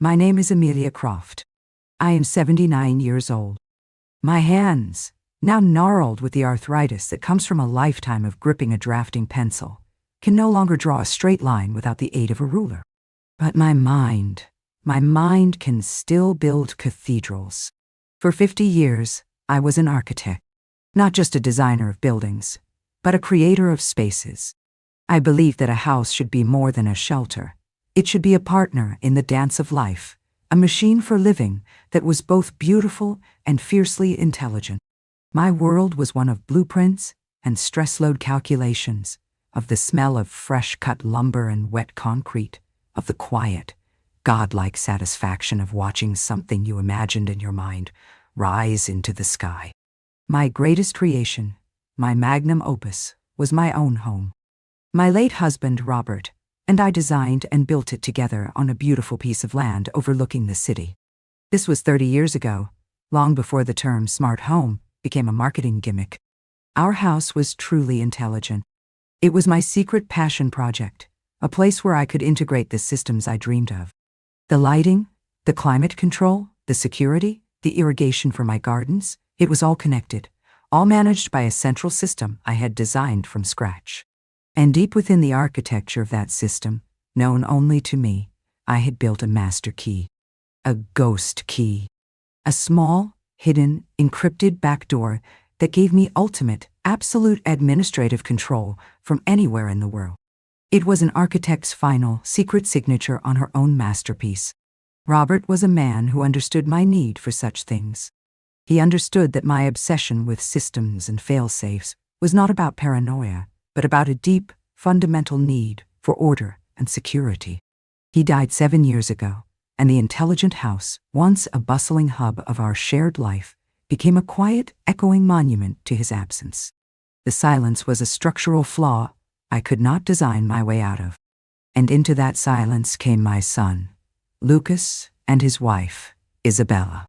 My name is Amelia Croft. I am 79 years old. My hands, now gnarled with the arthritis that comes from a lifetime of gripping a drafting pencil, can no longer draw a straight line without the aid of a ruler. But my mind can still build cathedrals. For 50 years, I was an architect, not just a designer of buildings, but a creator of spaces. I believed that a house should be more than a shelter. It should be a partner in the dance of life, a machine for living that was both beautiful and fiercely intelligent. My world was one of blueprints and stress load calculations, of the smell of fresh-cut lumber and wet concrete, of the quiet, godlike satisfaction of watching something you imagined in your mind rise into the sky. My greatest creation, my magnum opus, was my own home. My late husband, Robert, and I designed and built it together on a beautiful piece of land overlooking the city. This was 30 years ago, long before the term smart home became a marketing gimmick. Our house was truly intelligent. It was my secret passion project, a place where I could integrate the systems I dreamed of. The lighting, the climate control, the security, the irrigation for my gardens, it was all connected, all managed by a central system I had designed from scratch. And deep within the architecture of that system, known only to me, I had built a master key. A ghost key. A small, hidden, encrypted backdoor that gave me ultimate, absolute administrative control from anywhere in the world. It was an architect's final, secret signature on her own masterpiece. Robert was a man who understood my need for such things. He understood that my obsession with systems and fail-safes was not about paranoia, but about a deep, fundamental need for order and security. He died 7 years ago, and the intelligent house, once a bustling hub of our shared life, became a quiet, echoing monument to his absence. The silence was a structural flaw I could not design my way out of. And into that silence came my son, Lucas, and his wife, Isabella.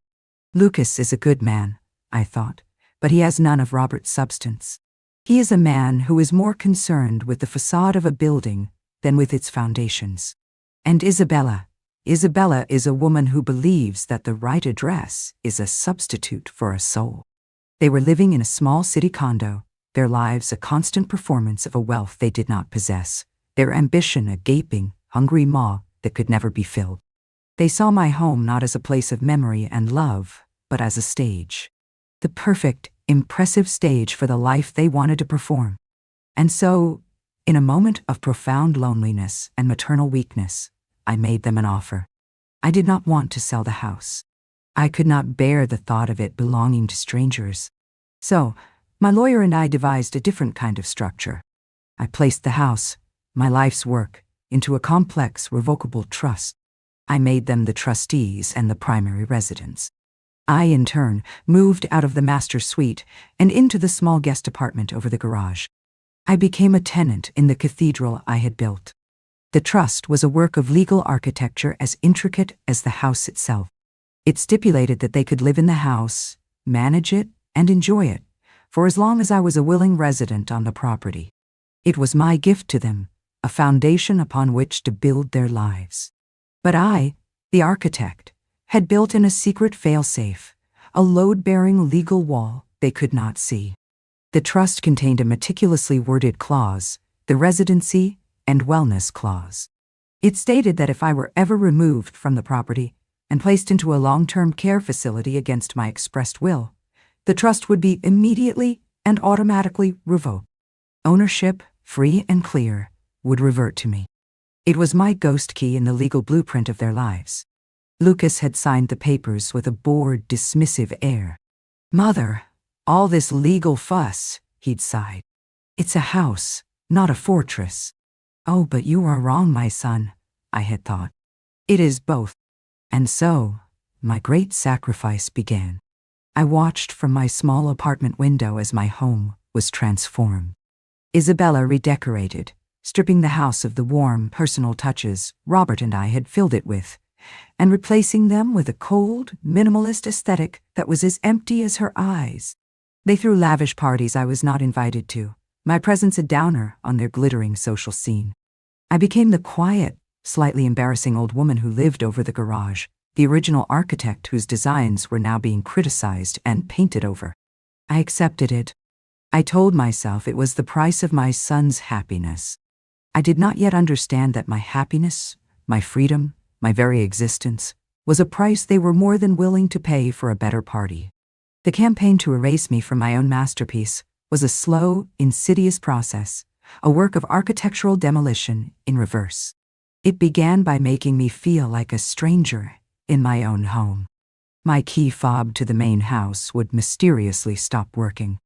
Lucas is a good man, I thought, but he has none of Robert's substance. He is a man who is more concerned with the facade of a building than with its foundations. And Isabella is a woman who believes that the right address is a substitute for a soul. They were living in a small city condo, their lives a constant performance of a wealth they did not possess, their ambition a gaping, hungry maw that could never be filled. They saw my home not as a place of memory and love, but as a stage. The perfect, impressive stage for the life they wanted to perform. And so, in a moment of profound loneliness and maternal weakness, I made them an offer. I did not want to sell the house. I could not bear the thought of it belonging to strangers. So, my lawyer and I devised a different kind of structure. I placed the house, my life's work, into a complex, revocable trust. I made them the trustees and the primary residents. I, in turn, moved out of the master suite and into the small guest apartment over the garage. I became a tenant in the cathedral I had built. The trust was a work of legal architecture as intricate as the house itself. It stipulated that they could live in the house, manage it, and enjoy it, for as long as I was a willing resident on the property. It was my gift to them, a foundation upon which to build their lives. But I, the architect, had built in a secret fail-safe, a load-bearing legal wall they could not see. The trust contained a meticulously worded clause, the residency and wellness clause. It stated that if I were ever removed from the property and placed into a long-term care facility against my expressed will, the trust would be immediately and automatically revoked. Ownership, free and clear, would revert to me. It was my ghost key in the legal blueprint of their lives. Lucas had signed the papers with a bored, dismissive air. "Mother, all this legal fuss," he'd sighed. "It's a house, not a fortress." "Oh, but you are wrong, my son," I had thought. "It is both." And so, my great sacrifice began. I watched from my small apartment window as my home was transformed. Isabella redecorated, stripping the house of the warm, personal touches Robert and I had filled it with, and replacing them with a cold, minimalist aesthetic that was as empty as her eyes. They threw lavish parties I was not invited to, my presence a downer on their glittering social scene. I became the quiet, slightly embarrassing old woman who lived over the garage, the original architect whose designs were now being criticized and painted over. I accepted it. I told myself it was the price of my son's happiness. I did not yet understand that my happiness, my freedom, my very existence, was a price they were more than willing to pay for a better party. The campaign to erase me from my own masterpiece was a slow, insidious process, a work of architectural demolition in reverse. It began by making me feel like a stranger in my own home. My key fob to the main house would mysteriously stop working.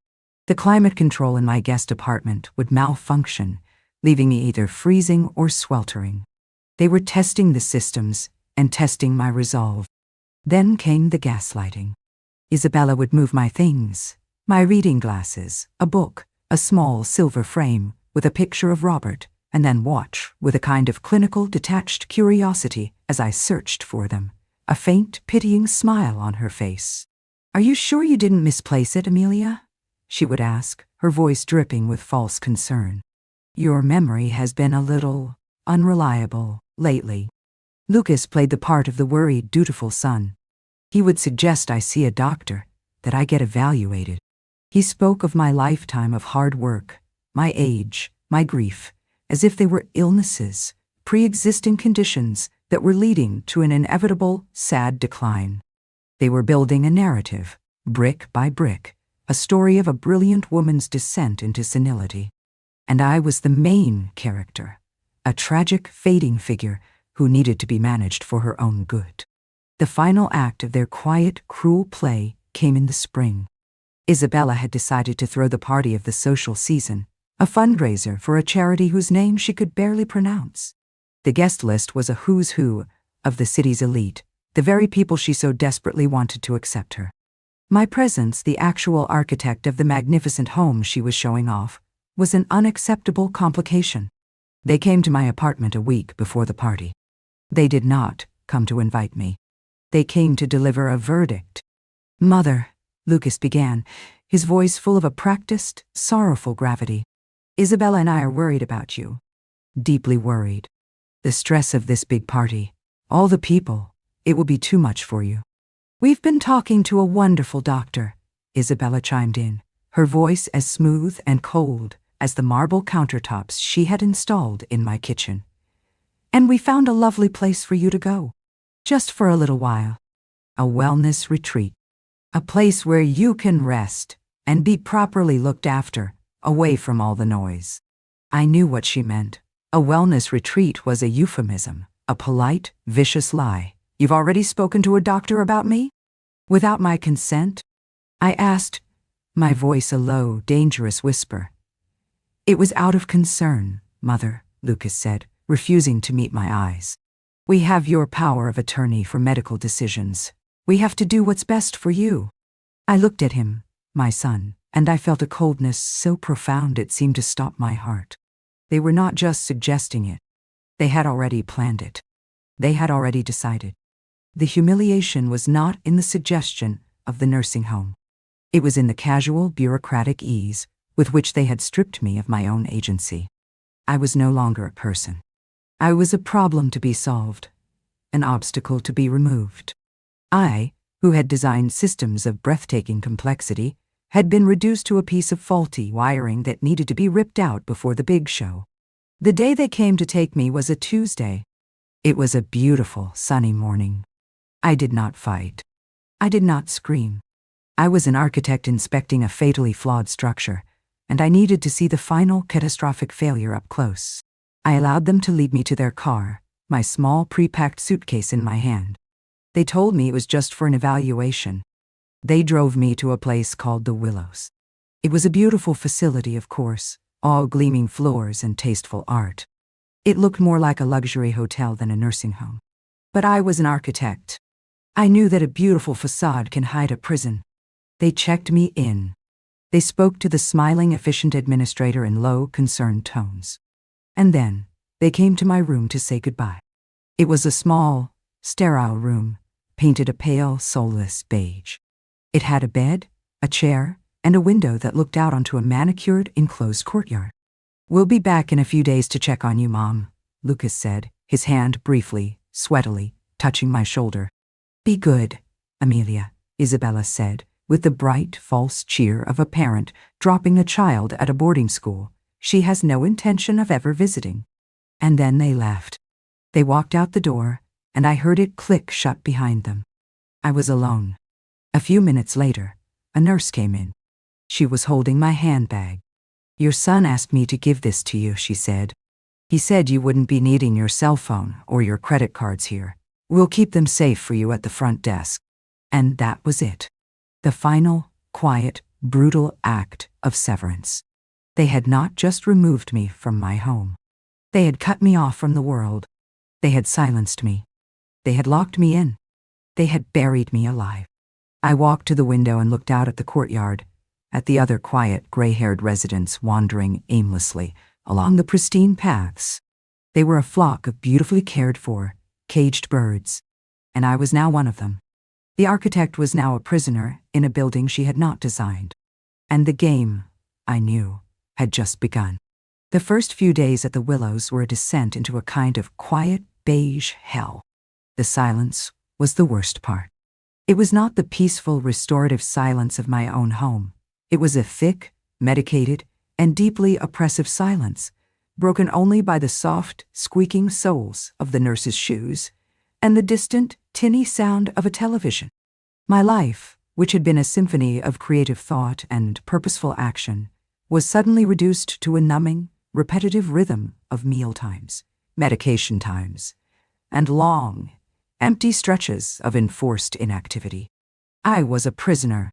The climate control in my guest apartment would malfunction, leaving me either freezing or sweltering. They were testing the systems and testing my resolve. Then came the gaslighting. Isabella would move my things, my reading glasses, a book, a small silver frame with a picture of Robert, and then watch with a kind of clinical detached curiosity as I searched for them, a faint, pitying smile on her face. "Are you sure you didn't misplace it, Amelia?" she would ask, her voice dripping with false concern. "Your memory has been a little unreliable lately." Lucas played the part of the worried, dutiful son. He would suggest I see a doctor, that I get evaluated. He spoke of my lifetime of hard work, my age, my grief, as if they were illnesses, pre-existing conditions that were leading to an inevitable, sad decline. They were building a narrative, brick by brick, a story of a brilliant woman's descent into senility. And I was the main character, a tragic, fading figure who needed to be managed for her own good. The final act of their quiet, cruel play came in the spring. Isabella had decided to throw the party of the social season, a fundraiser for a charity whose name she could barely pronounce. The guest list was a who's who of the city's elite, the very people she so desperately wanted to accept her. My presence, the actual architect of the magnificent home she was showing off, was an unacceptable complication. They came to my apartment a week before the party. They did not come to invite me. They came to deliver a verdict. "Mother," Lucas began, his voice full of a practiced, sorrowful gravity. "Isabella and I are worried about you. Deeply worried. The stress of this big party, all the people, it will be too much for you." "We've been talking to a wonderful doctor," Isabella chimed in, her voice as smooth and cold as the marble countertops she had installed in my kitchen. "And we found a lovely place for you to go, just for a little while. A wellness retreat. A place where you can rest and be properly looked after, away from all the noise." I knew what she meant. A wellness retreat was a euphemism, a polite, vicious lie. "You've already spoken to a doctor about me?" "Without my consent?" I asked, my voice a low, dangerous whisper. "It was out of concern, Mother," Lucas said, refusing to meet my eyes. "We have your power of attorney for medical decisions. We have to do what's best for you." I looked at him, my son, and I felt a coldness so profound it seemed to stop my heart. They were not just suggesting it. They had already planned it. They had already decided. The humiliation was not in the suggestion of the nursing home. It was in the casual, bureaucratic ease with which they had stripped me of my own agency. I was no longer a person. I was a problem to be solved, an obstacle to be removed. I, who had designed systems of breathtaking complexity, had been reduced to a piece of faulty wiring that needed to be ripped out before the big show. The day they came to take me was a Tuesday. It was a beautiful, sunny morning. I did not fight. I did not scream. I was an architect inspecting a fatally flawed structure, and I needed to see the final catastrophic failure up close. I allowed them to lead me to their car, my small pre-packed suitcase in my hand. They told me it was just for an evaluation. They drove me to a place called the Willows. It was a beautiful facility, of course, all gleaming floors and tasteful art. It looked more like a luxury hotel than a nursing home. But I was an architect. I knew that a beautiful facade can hide a prison. They checked me in. They spoke to the smiling, efficient administrator in low, concerned tones. And then, they came to my room to say goodbye. It was a small, sterile room, painted a pale, soulless beige. It had a bed, a chair, and a window that looked out onto a manicured, enclosed courtyard. "We'll be back in a few days to check on you, Mom," Lucas said, his hand briefly, sweatily, touching my shoulder. "Be good, Amelia," Isabella said, with the bright, false cheer of a parent dropping a child at a boarding school she has no intention of ever visiting. And then they left. They walked out the door, and I heard it click shut behind them. I was alone. A few minutes later, a nurse came in. She was holding my handbag. "Your son asked me to give this to you," she said. "He said you wouldn't be needing your cell phone or your credit cards here. We'll keep them safe for you at the front desk." And that was it. The final, quiet, brutal act of severance. They had not just removed me from my home. They had cut me off from the world. They had silenced me. They had locked me in. They had buried me alive. I walked to the window and looked out at the courtyard, at the other quiet, gray-haired residents wandering aimlessly along the pristine paths. They were a flock of beautifully cared-for, caged birds, and I was now one of them. The architect was now a prisoner in a building she had not designed. And the game, I knew, had just begun. The first few days at the Willows were a descent into a kind of quiet, beige hell. The silence was the worst part. It was not the peaceful, restorative silence of my own home. It was a thick, medicated, and deeply oppressive silence, broken only by the soft, squeaking soles of the nurse's shoes and the distant, tinny sound of a television. My life, which had been a symphony of creative thought and purposeful action, was suddenly reduced to a numbing, repetitive rhythm of meal times, medication times, and long, empty stretches of enforced inactivity. I was a prisoner,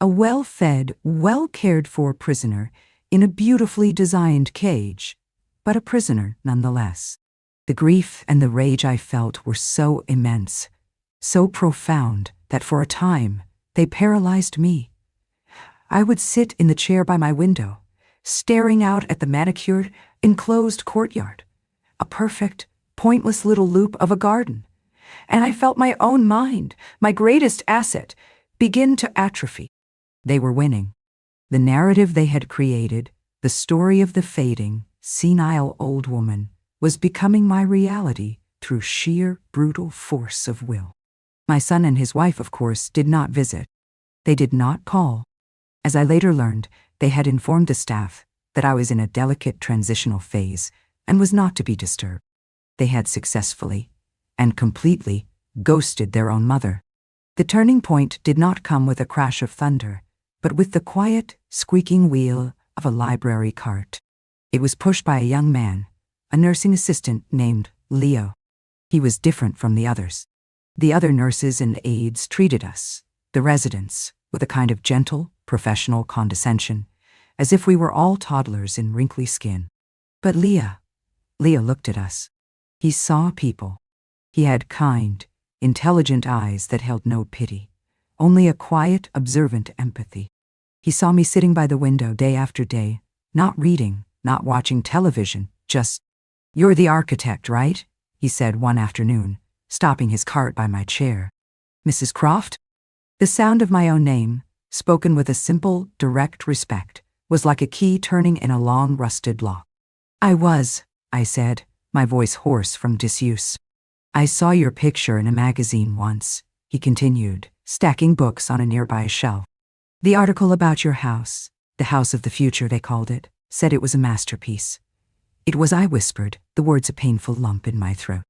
a well-fed, well-cared-for prisoner in a beautifully designed cage, but a prisoner nonetheless. The grief and the rage I felt were so immense, so profound, that for a time they paralyzed me. I would sit in the chair by my window, staring out at the manicured, enclosed courtyard, a perfect, pointless little loop of a garden, and I felt my own mind, my greatest asset, begin to atrophy. They were winning. The narrative they had created, the story of the fading, senile old woman, was becoming my reality through sheer, brutal force of will. My son and his wife, of course, did not visit. They did not call. As I later learned, they had informed the staff that I was in a delicate transitional phase and was not to be disturbed. They had successfully and completely ghosted their own mother. The turning point did not come with a crash of thunder, but with the quiet, squeaking wheel of a library cart. It was pushed by a young man, a nursing assistant named Leo. He was different from the others. The other nurses and aides treated us, the residents, with a kind of gentle, professional condescension, as if we were all toddlers in wrinkly skin. But Leo looked at us. He saw people. He had kind, intelligent eyes that held no pity, only a quiet, observant empathy. He saw me sitting by the window day after day, not reading, not watching television, just, "You're the architect, right?" he said one afternoon, stopping his cart by my chair. "Mrs. Croft?" The sound of my own name, spoken with a simple, direct respect, was like a key turning in a long, rusted lock. I said, my voice hoarse from disuse. "I saw your picture in a magazine once," he continued, stacking books on a nearby shelf. "The article about your house, the house of the future they called it, said it was a masterpiece." "It was," I whispered, the words a painful lump in my throat.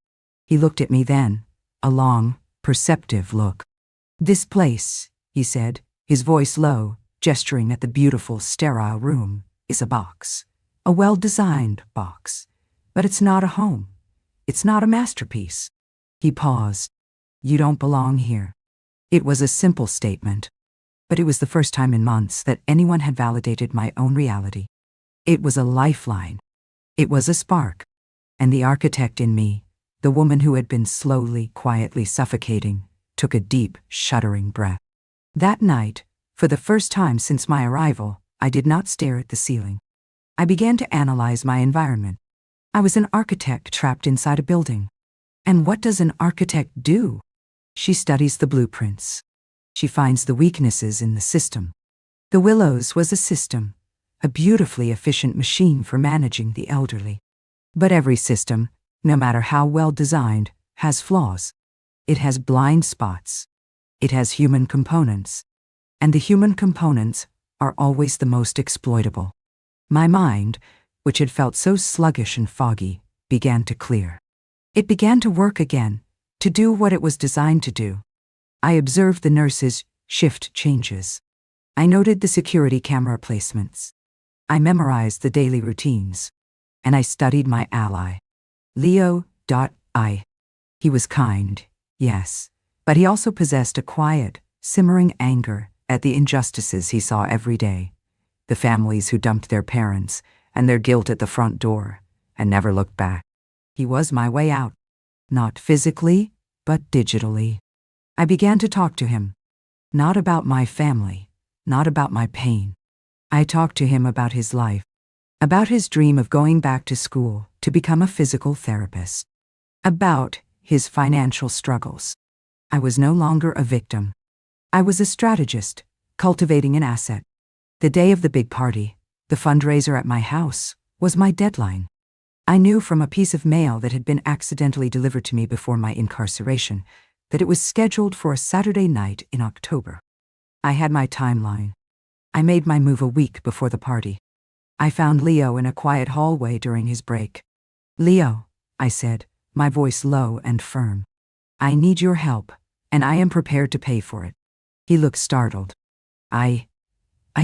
He looked at me then, a long, perceptive look. "This place," he said, his voice low, gesturing at the beautiful, sterile room, "is a box. A well-designed box. But it's not a home. It's not a masterpiece." He paused. "You don't belong here." It was a simple statement, but it was the first time in months that anyone had validated my own reality. It was a lifeline. It was a spark. And the architect in me, the woman who had been slowly, quietly suffocating, took a deep, shuddering breath. That night, for the first time since my arrival, I did not stare at the ceiling. I began to analyze my environment. I was an architect trapped inside a building. And what does an architect do? She studies the blueprints. She finds the weaknesses in the system. The Willows was a system, a beautifully efficient machine for managing the elderly. But every system, no matter how well designed, has flaws. It has blind spots. It has human components. And the human components are always the most exploitable. My mind, which had felt so sluggish and foggy, began to clear. It began to work again, to do what it was designed to do. I observed the nurses' shift changes. I noted the security camera placements. I memorized the daily routines. And I studied my ally. Leo.I. He was kind, yes, but he also possessed a quiet, simmering anger at the injustices he saw every day. The families who dumped their parents and their guilt at the front door and never looked back. He was my way out, not physically, but digitally. I began to talk to him, not about my family, not about my pain. I talked to him about his life, about his dream of going back to school to become a physical therapist, about his financial struggles. I was no longer a victim. I was a strategist, cultivating an asset. The day of the big party, the fundraiser at my house, was my deadline. I knew from a piece of mail that had been accidentally delivered to me before my incarceration that it was scheduled for a Saturday night in October. I had my timeline. I made my move a week before the party. I found Leo in a quiet hallway during his break. "Leo," I said, my voice low and firm. "I need your help, and I am prepared to pay for it." He looked startled. I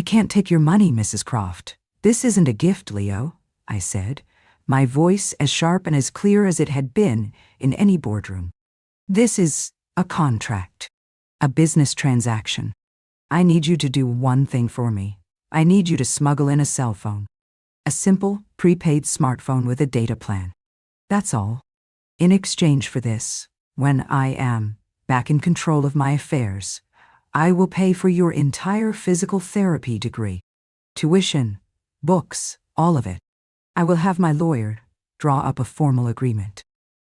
can't take your money, Mrs. Croft. This isn't a gift, Leo," I said, my voice as sharp and as clear as it had been in any boardroom. "This is a contract, a business transaction. I need you to do one thing for me. I need you to smuggle in a cell phone. A simple, prepaid smartphone with a data plan. That's all. In exchange for this, when I am back in control of my affairs, I will pay for your entire physical therapy degree. Tuition, books, all of it. I will have my lawyer draw up a formal agreement."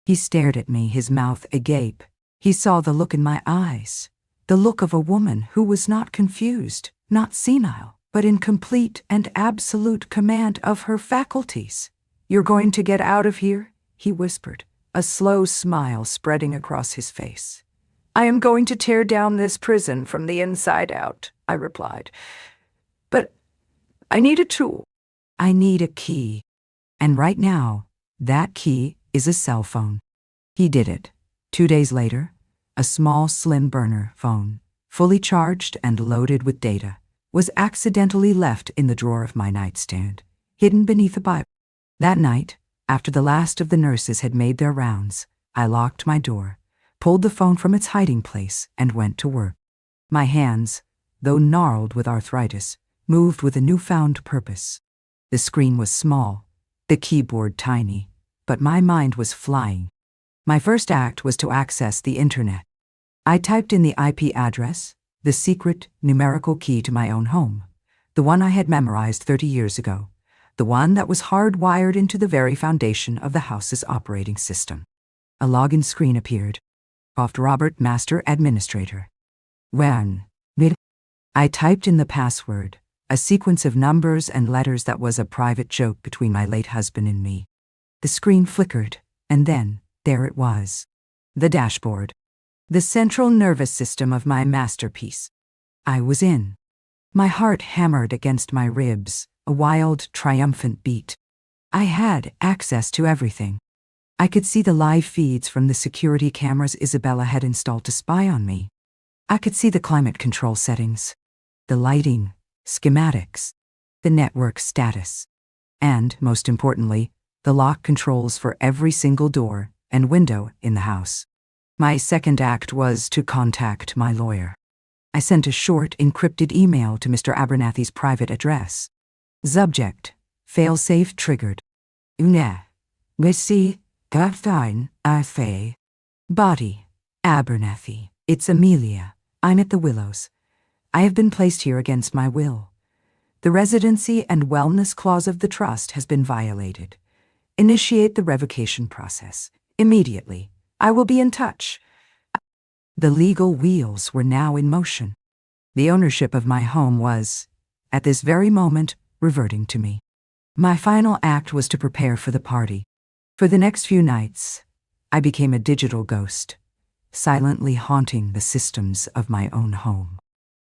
He stared at me, his mouth agape. He saw the look in my eyes, the look of a woman who was not confused, not senile, but in complete and absolute command of her faculties. "You're going to get out of here?" he whispered, a slow smile spreading across his face. "I am going to tear down this prison from the inside out," I replied. "But I need a tool. I need a key. And right now, that key is a cell phone." He did it. 2 days later, a small slim burner phone, fully charged and loaded with data, was accidentally left in the drawer of my nightstand, hidden beneath a Bible. That night, after the last of the nurses had made their rounds, I locked my door, pulled the phone from its hiding place, and went to work. My hands, though gnarled with arthritis, moved with a newfound purpose. The screen was small, the keyboard tiny, but my mind was flying. My first act was to access the internet. I typed in the IP address, the secret numerical key to my own home, the one I had memorized 30 years ago, the one that was hardwired into the very foundation of the house's operating system. A login screen appeared. Croft Robert, Master Administrator. I typed in the password, a sequence of numbers and letters that was a private joke between my late husband and me. The screen flickered, and then, there it was. The dashboard. The central nervous system of my masterpiece. I was in. My heart hammered against my ribs, a wild, triumphant beat. I had access to everything. I could see the live feeds from the security cameras Isabella had installed to spy on me. I could see the climate control settings, the lighting, schematics, the network status, and, most importantly, the lock controls for every single door and window in the house. My second act was to contact my lawyer. I sent a short, encrypted email to Mr. Abernathy's private address. Subject: failsafe triggered. Body: Abernathy. It's Amelia. I'm at the Willows. I have been placed here against my will. The residency and wellness clause of the trust has been violated. Initiate the revocation process. Immediately. I will be in touch. The legal wheels were now in motion. The ownership of my home was, at this very moment, reverting to me. My final act was to prepare for the party. For the next few nights, I became a digital ghost, silently haunting the systems of my own home.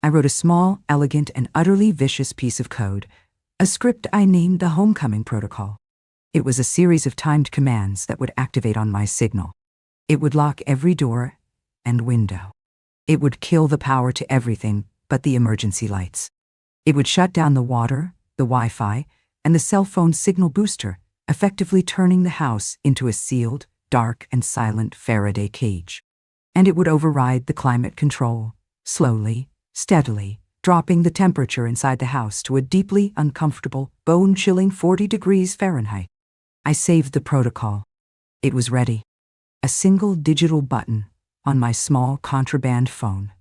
I wrote a small, elegant, and utterly vicious piece of code, a script I named the Homecoming Protocol. It was a series of timed commands that would activate on my signal. It would lock every door and window. It would kill the power to everything but the emergency lights. It would shut down the water, the Wi-Fi, and the cell phone signal booster, effectively turning the house into a sealed, dark, and silent Faraday cage. And it would override the climate control, slowly, steadily, dropping the temperature inside the house to a deeply uncomfortable, bone-chilling 40 degrees Fahrenheit. I saved the protocol. It was ready. A single digital button on my small contraband phone.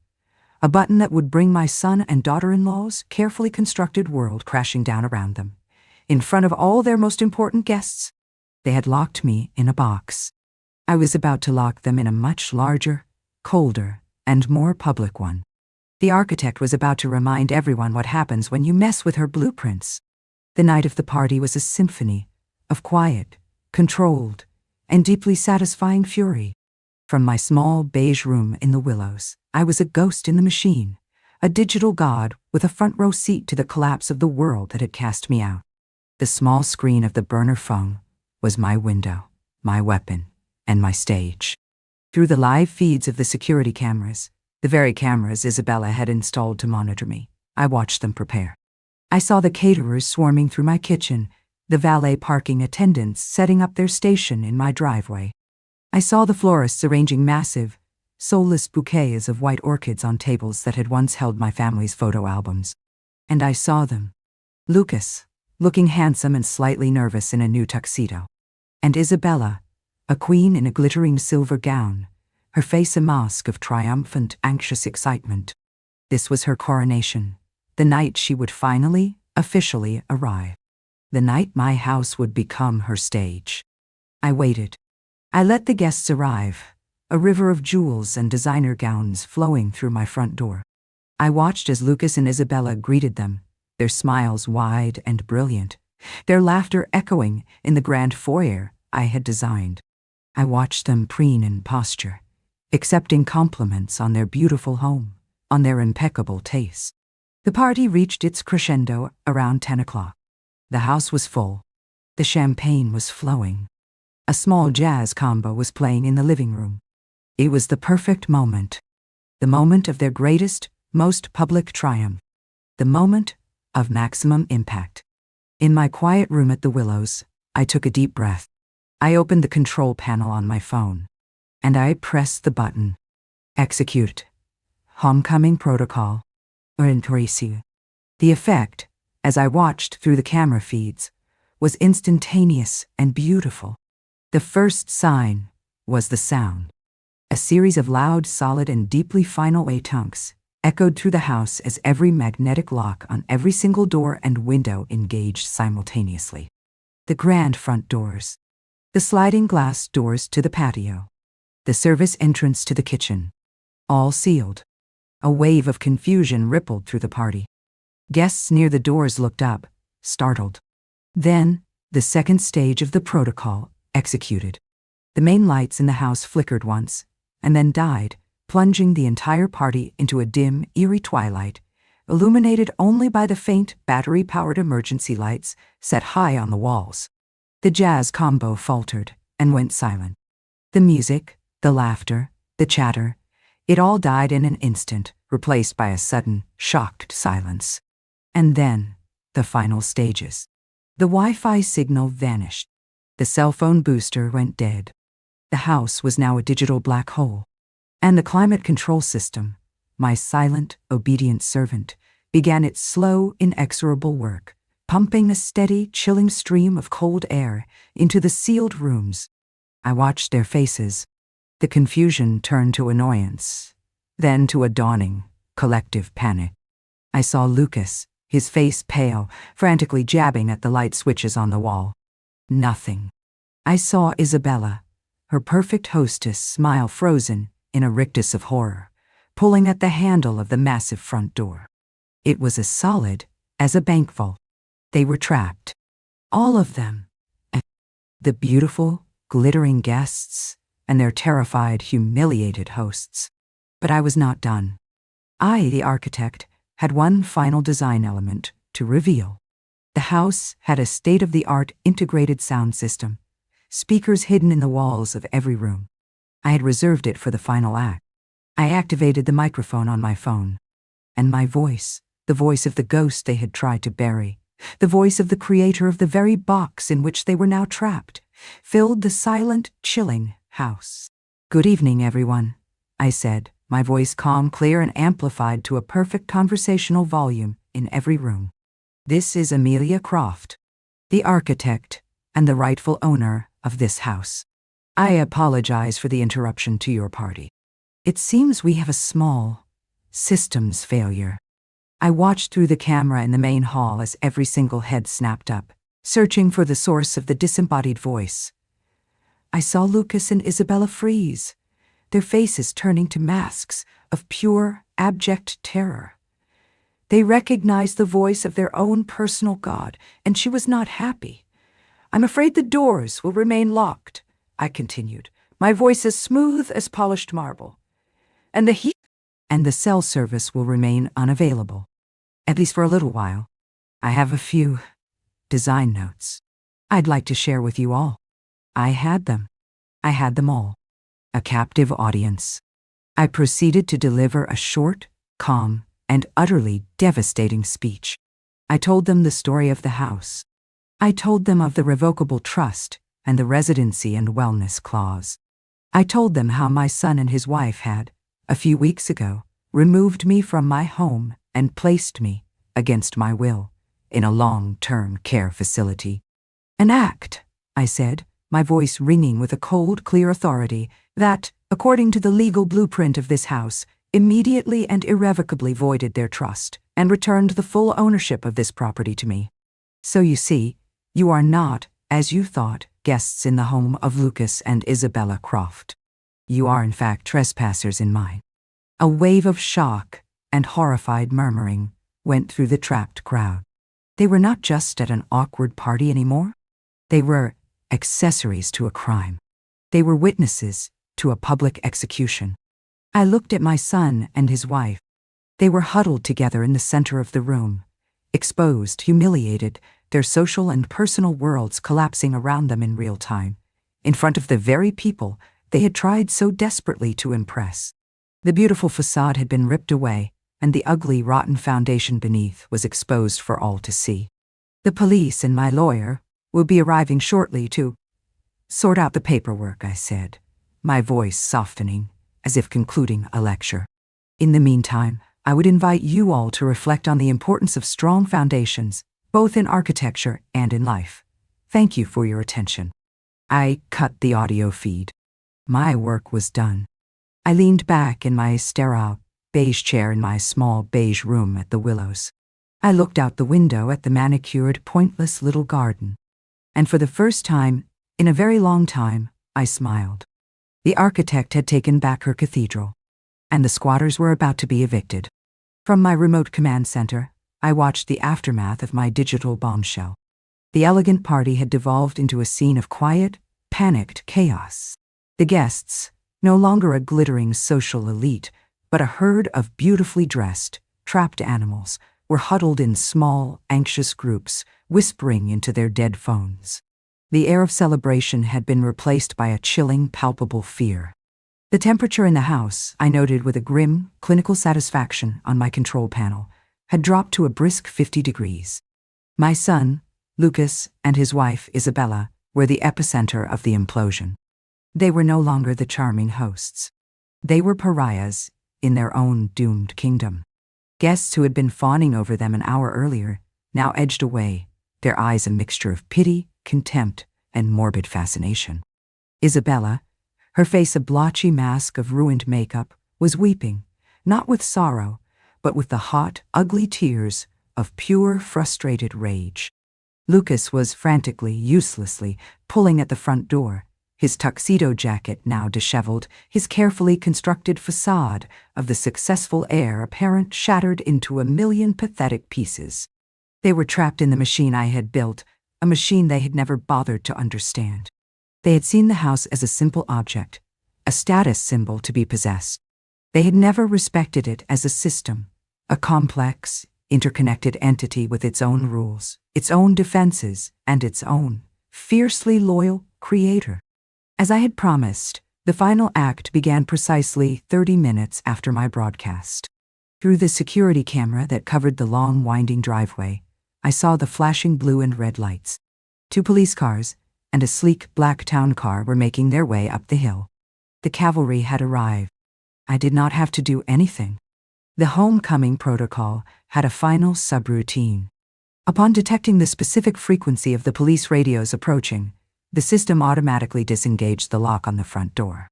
A button that would bring my son and daughter-in-law's carefully constructed world crashing down around them. In front of all their most important guests, they had locked me in a box. I was about to lock them in a much larger, colder, and more public one. The architect was about to remind everyone what happens when you mess with her blueprints. The night of the party was a symphony of quiet, controlled, and deeply satisfying fury. From my small beige room in the Willows, I was a ghost in the machine, a digital god with a front row seat to the collapse of the world that had cast me out. The small screen of the burner phone was my window, my weapon, and my stage. Through the live feeds of the security cameras, the very cameras Isabella had installed to monitor me, I watched them prepare. I saw the caterers swarming through my kitchen, the valet parking attendants setting up their station in my driveway. I saw the florists arranging massive, soulless bouquets of white orchids on tables that had once held my family's photo albums. And I saw them. Lucas, looking handsome and slightly nervous in a new tuxedo. And Isabella, a queen in a glittering silver gown, her face a mask of triumphant, anxious excitement. This was her coronation, the night she would finally, officially arrive. The night my house would become her stage. I waited. I let the guests arrive, a river of jewels and designer gowns flowing through my front door. I watched as Lucas and Isabella greeted them, their smiles wide and brilliant, their laughter echoing in the grand foyer I had designed. I watched them preen in posture, accepting compliments on their beautiful home, on their impeccable taste. The party reached its crescendo around 10 o'clock. The house was full. The champagne was flowing. A small jazz combo was playing in the living room. It was the perfect moment. The moment of their greatest, most public triumph. The moment of maximum impact. In my quiet room at the Willows, I took a deep breath. I opened the control panel on my phone, and I pressed the button. Execute. Homecoming Protocol. Or increase. The effect, as I watched through the camera feeds, was instantaneous and beautiful. The first sign was the sound. A series of loud, solid, and deeply final A-tunks echoed through the house as every magnetic lock on every single door and window engaged simultaneously. The grand front doors. The sliding glass doors to the patio. The service entrance to the kitchen. All sealed. A wave of confusion rippled through the party. Guests near the doors looked up, startled. Then, the second stage of the protocol executed. The main lights in the house flickered once, and then died, plunging the entire party into a dim, eerie twilight, illuminated only by the faint, battery-powered emergency lights set high on the walls. The jazz combo faltered and went silent. The music, the laughter, the chatter, it all died in an instant, replaced by a sudden, shocked silence. And then, the final stages. The Wi-Fi signal vanished. The cell phone booster went dead. The house was now a digital black hole. And the climate control system, my silent, obedient servant, began its slow, inexorable work, pumping a steady, chilling stream of cold air into the sealed rooms. I watched their faces. The confusion turned to annoyance, then to a dawning, collective panic. I saw Lucas, his face pale, frantically jabbing at the light switches on the wall. Nothing. I saw Isabella, her perfect hostess smile frozen in a rictus of horror, pulling at the handle of the massive front door. It was as solid as a bank vault. They were trapped. All of them. The beautiful, glittering guests, and their terrified, humiliated hosts. But I was not done. I, the architect, had one final design element to reveal. The house had a state-of-the-art integrated sound system, speakers hidden in the walls of every room. I had reserved it for the final act. I activated the microphone on my phone, and my voice, the voice of the ghost they had tried to bury, the voice of the creator of the very box in which they were now trapped, filled the silent, chilling house. "Good evening, everyone," I said, my voice calm, clear, and amplified to a perfect conversational volume in every room. "This is Amelia Croft, the architect and the rightful owner of this house. I apologize for the interruption to your party. It seems we have a small systems failure." I watched through the camera in the main hall as every single head snapped up, searching for the source of the disembodied voice. I saw Lucas and Isabella freeze, their faces turning to masks of pure, abject terror. They recognized the voice of their own personal god, and she was not happy. "I'm afraid the doors will remain locked," I continued, my voice as smooth as polished marble. "And the cell service will remain unavailable, at least for a little while. I have a few design notes I'd like to share with you all." I had them. I had them all. A captive audience. I proceeded to deliver a short, calm, and utterly devastating speech. I told them the story of the house. I told them of the revocable trust and the residency and wellness clause. I told them how my son and his wife had, a few weeks ago, removed me from my home and placed me, against my will, in a long-term care facility. "An act," I said, my voice ringing with a cold, clear authority that, according to the legal blueprint of this house, immediately and irrevocably voided their trust and returned the full ownership of this property to me. "So you see, you are not, as you thought, guests in the home of Lucas and Isabella Croft. You are in fact trespassers in mine." A wave of shock and horrified murmuring went through the trapped crowd. They were not just at an awkward party anymore. They were accessories to a crime. They were witnesses to a public execution. I looked at my son and his wife. They were huddled together in the center of the room, exposed, humiliated, their social and personal worlds collapsing around them in real time, in front of the very people they had tried so desperately to impress. The beautiful facade had been ripped away, and the ugly, rotten foundation beneath was exposed for all to see. "The police and my lawyer will be arriving shortly to sort out the paperwork," I said, my voice softening, as if concluding a lecture. "In the meantime, I would invite you all to reflect on the importance of strong foundations, both in architecture and in life. Thank you for your attention." I cut the audio feed. My work was done. I leaned back in my sterile, beige chair in my small beige room at the Willows. I looked out the window at the manicured, pointless little garden. And for the first time, in a very long time, I smiled. The architect had taken back her cathedral, and the squatters were about to be evicted. From my remote command center, I watched the aftermath of my digital bombshell. The elegant party had devolved into a scene of quiet, panicked chaos. The guests, no longer a glittering social elite, but a herd of beautifully dressed, trapped animals, were huddled in small, anxious groups, whispering into their dead phones. The air of celebration had been replaced by a chilling, palpable fear. The temperature in the house, I noted with a grim, clinical satisfaction on my control panel, had dropped to a brisk 50 degrees. My son, Lucas, and his wife, Isabella, were the epicenter of the implosion. They were no longer the charming hosts. They were pariahs in their own doomed kingdom. Guests who had been fawning over them an hour earlier now edged away, their eyes a mixture of pity, contempt, and morbid fascination. Isabella, her face a blotchy mask of ruined makeup, was weeping, not with sorrow, but with the hot, ugly tears of pure, frustrated rage. Lucas was frantically, uselessly, pulling at the front door, his tuxedo jacket now disheveled, his carefully constructed facade of the successful heir apparent shattered into a million pathetic pieces. They were trapped in the machine I had built, a machine they had never bothered to understand. They had seen the house as a simple object, a status symbol to be possessed. They had never respected it as a system, a complex, interconnected entity with its own rules, its own defenses, and its own fiercely loyal creator. As I had promised, the final act began precisely 30 minutes after my broadcast. Through the security camera that covered the long, winding driveway, I saw the flashing blue and red lights. 2 police cars and a sleek black town car were making their way up the hill. The cavalry had arrived. I did not have to do anything. The homecoming protocol had a final subroutine. Upon detecting the specific frequency of the police radios approaching, the system automatically disengaged the lock on the front door.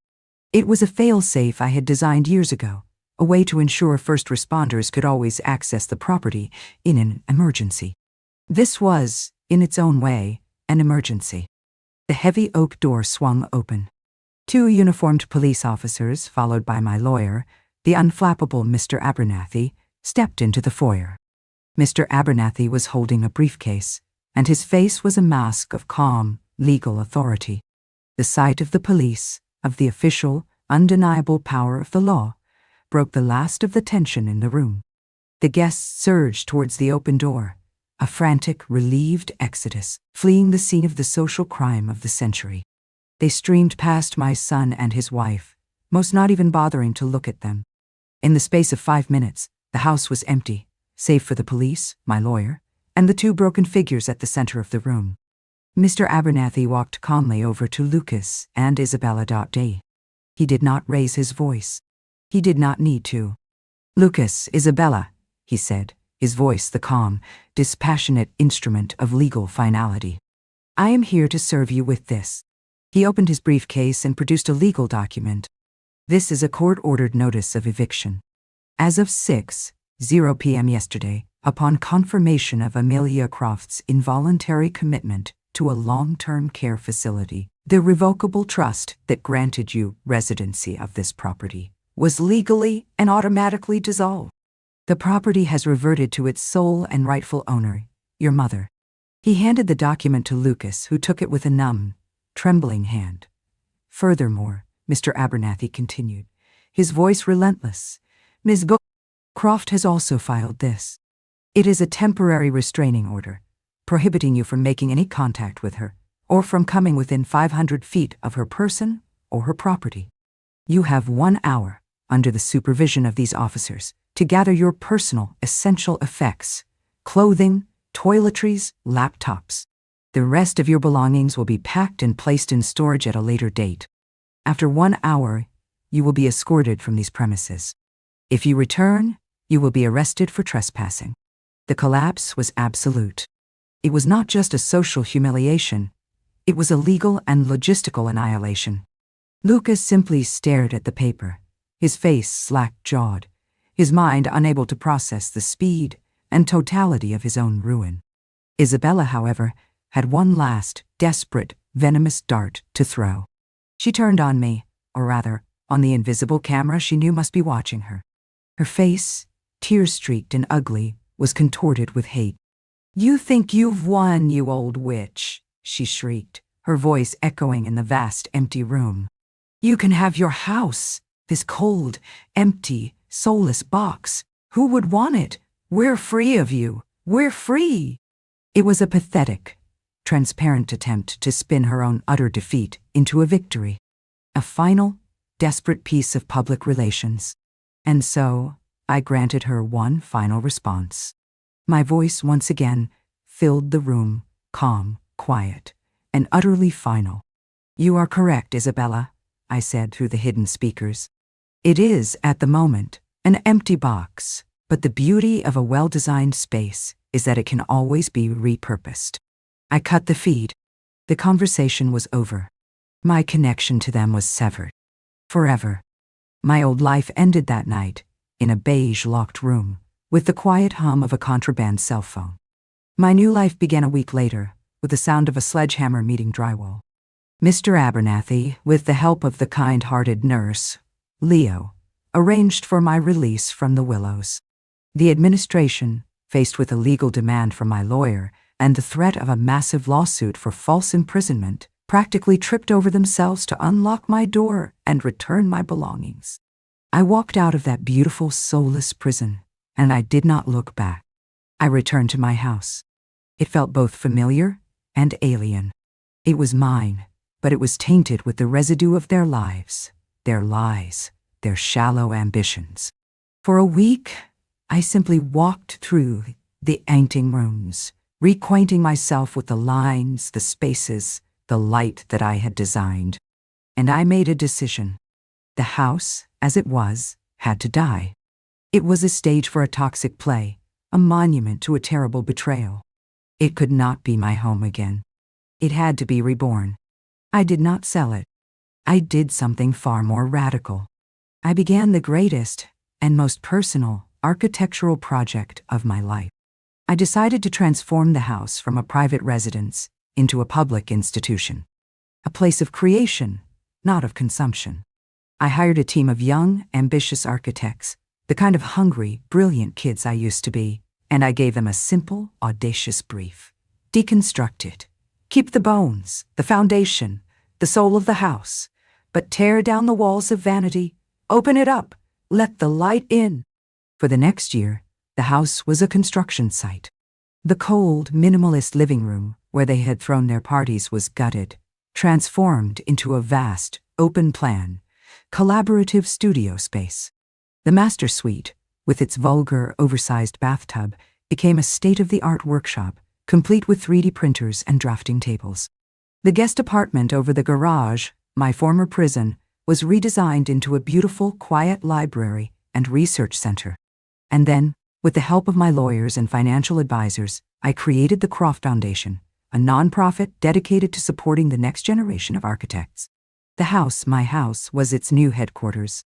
It was a fail-safe I had designed years ago, a way to ensure first responders could always access the property in an emergency. This was, in its own way, an emergency. The heavy oak door swung open. 2 uniformed police officers, followed by my lawyer, the unflappable Mr. Abernathy, stepped into the foyer. Mr. Abernathy was holding a briefcase, and his face was a mask of calm, legal authority. The sight of the police, of the official, undeniable power of the law, broke the last of the tension in the room. The guests surged towards the open door, a frantic, relieved exodus, fleeing the scene of the social crime of the century. They streamed past my son and his wife, most not even bothering to look at them. In the space of 5 minutes, the house was empty, save for the police, my lawyer, and the 2 broken figures at the center of the room. Mr. Abernathy walked calmly over to Lucas and Isabella. He did not raise his voice. He did not need to. "Lucas, Isabella," he said, his voice the calm, dispassionate instrument of legal finality. "I am here to serve you with this." He opened his briefcase and produced a legal document. "This is a court-ordered notice of eviction. As of 6:00 p.m. yesterday, upon confirmation of Amelia Croft's involuntary commitment to a long-term care facility, the revocable trust that granted you residency of this property was legally and automatically dissolved. The property has reverted to its sole and rightful owner, your mother." He handed the document to Lucas, who took it with a numb, trembling hand. "Furthermore," Mr. Abernathy continued, his voice relentless, "Ms. Croft has also filed this. It is a temporary restraining order, prohibiting you from making any contact with her, or from coming within 500 feet of her person or her property. You have 1 hour, under the supervision of these officers, to gather your personal, essential effects, clothing, toiletries, laptops. The rest of your belongings will be packed and placed in storage at a later date. After 1 hour, you will be escorted from these premises. If you return, you will be arrested for trespassing." The collapse was absolute. It was not just a social humiliation, it was a legal and logistical annihilation. Lucas simply stared at the paper, his face slack-jawed, his mind unable to process the speed and totality of his own ruin. Isabella, however, had one last, desperate, venomous dart to throw. She turned on me, or rather, on the invisible camera she knew must be watching her. Her face, tear-streaked and ugly, was contorted with hate. "You think you've won, you old witch," she shrieked, her voice echoing in the vast, empty room. "You can have your house, this cold, empty, soulless box. Who would want it? We're free of you. We're free." It was a pathetic, transparent attempt to spin her own utter defeat into a victory. A final, desperate piece of public relations. And so, I granted her one final response. My voice once again filled the room, calm, quiet, and utterly final. "You are correct, Isabella," I said through the hidden speakers. "It is, at the moment, an empty box, but the beauty of a well-designed space is that it can always be repurposed." I cut the feed. The conversation was over. My connection to them was severed. Forever. My old life ended that night, in a beige locked room, with the quiet hum of a contraband cell phone. My new life began a week later, with the sound of a sledgehammer meeting drywall. Mr. Abernathy, with the help of the kind-hearted nurse, Leo, arranged for my release from the Willows. The administration, faced with a legal demand from my lawyer and the threat of a massive lawsuit for false imprisonment, practically tripped over themselves to unlock my door and return my belongings. I walked out of that beautiful, soulless prison, and I did not look back. I returned to my house. It felt both familiar and alien. It was mine, but it was tainted with the residue of their lives, their lies, their shallow ambitions. For a week, I simply walked through the ancient rooms, reacquainting myself with the lines, the spaces, the light that I had designed. And I made a decision. The house, as it was, had to die. It was a stage for a toxic play, a monument to a terrible betrayal. It could not be my home again. It had to be reborn. I did not sell it. I did something far more radical. I began the greatest and most personal architectural project of my life. I decided to transform the house from a private residence into a public institution, a place of creation, not of consumption. I hired a team of young, ambitious architects, the kind of hungry, brilliant kids I used to be, and I gave them a simple, audacious brief. Deconstruct it. Keep the bones, the foundation, the soul of the house, but tear down the walls of vanity. Open it up. Let the light in. For the next year, the house was a construction site. The cold, minimalist living room where they had thrown their parties was gutted, transformed into a vast, open-plan, collaborative studio space. The master suite, with its vulgar, oversized bathtub, became a state-of-the-art workshop, complete with 3D printers and drafting tables. The guest apartment over the garage, my former prison, was redesigned into a beautiful, quiet library and research center. And then, with the help of my lawyers and financial advisors, I created the Croft Foundation, a nonprofit dedicated to supporting the next generation of architects. The house, my house, was its new headquarters.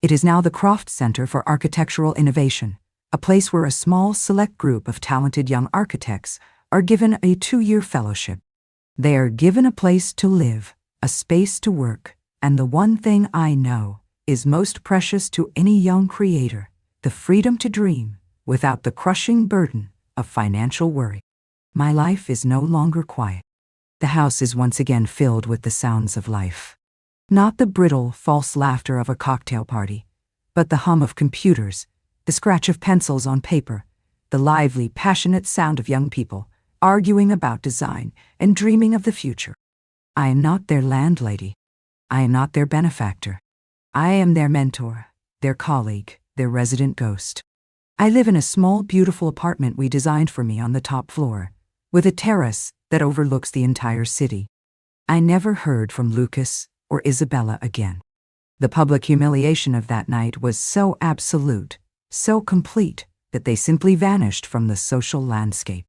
It is now the Croft Center for Architectural Innovation, a place where a small, select group of talented young architects are given a 2-year fellowship. They are given a place to live, a space to work, and the one thing I know is most precious to any young creator, the freedom to dream without the crushing burden of financial worry. My life is no longer quiet. The house is once again filled with the sounds of life. Not the brittle, false laughter of a cocktail party, but the hum of computers, the scratch of pencils on paper, the lively, passionate sound of young people arguing about design and dreaming of the future. I am not their landlady. I am not their benefactor. I am their mentor, their colleague, their resident ghost. I live in a small, beautiful apartment we designed for me on the top floor, with a terrace that overlooks the entire city. I never heard from Lucas or Isabella again. The public humiliation of that night was so absolute, so complete, that they simply vanished from the social landscape.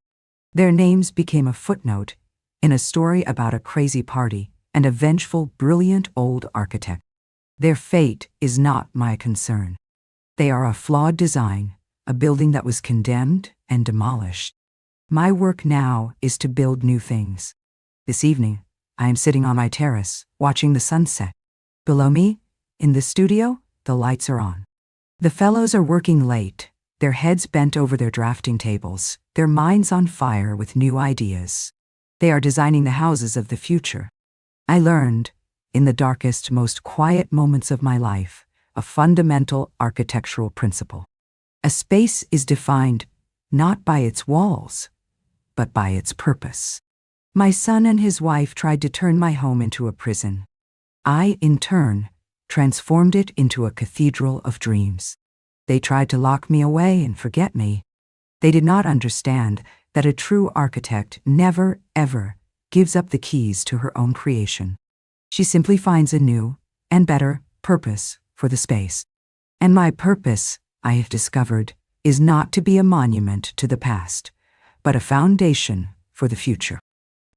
Their names became a footnote in a story about a crazy party and a vengeful, brilliant old architect. Their fate is not my concern. They are a flawed design, a building that was condemned and demolished. My work now is to build new things. This evening, I am sitting on my terrace, watching the sunset. Below me, in the studio, the lights are on. The fellows are working late, their heads bent over their drafting tables, their minds on fire with new ideas. They are designing the houses of the future. I learned, in the darkest, most quiet moments of my life, a fundamental architectural principle. A space is defined not by its walls, but by its purpose. My son and his wife tried to turn my home into a prison. I, in turn, transformed it into a cathedral of dreams. They tried to lock me away and forget me. They did not understand that a true architect never, ever gives up the keys to her own creation. She simply finds a new and better purpose for the space. And my purpose, I have discovered, is not to be a monument to the past, but a foundation for the future.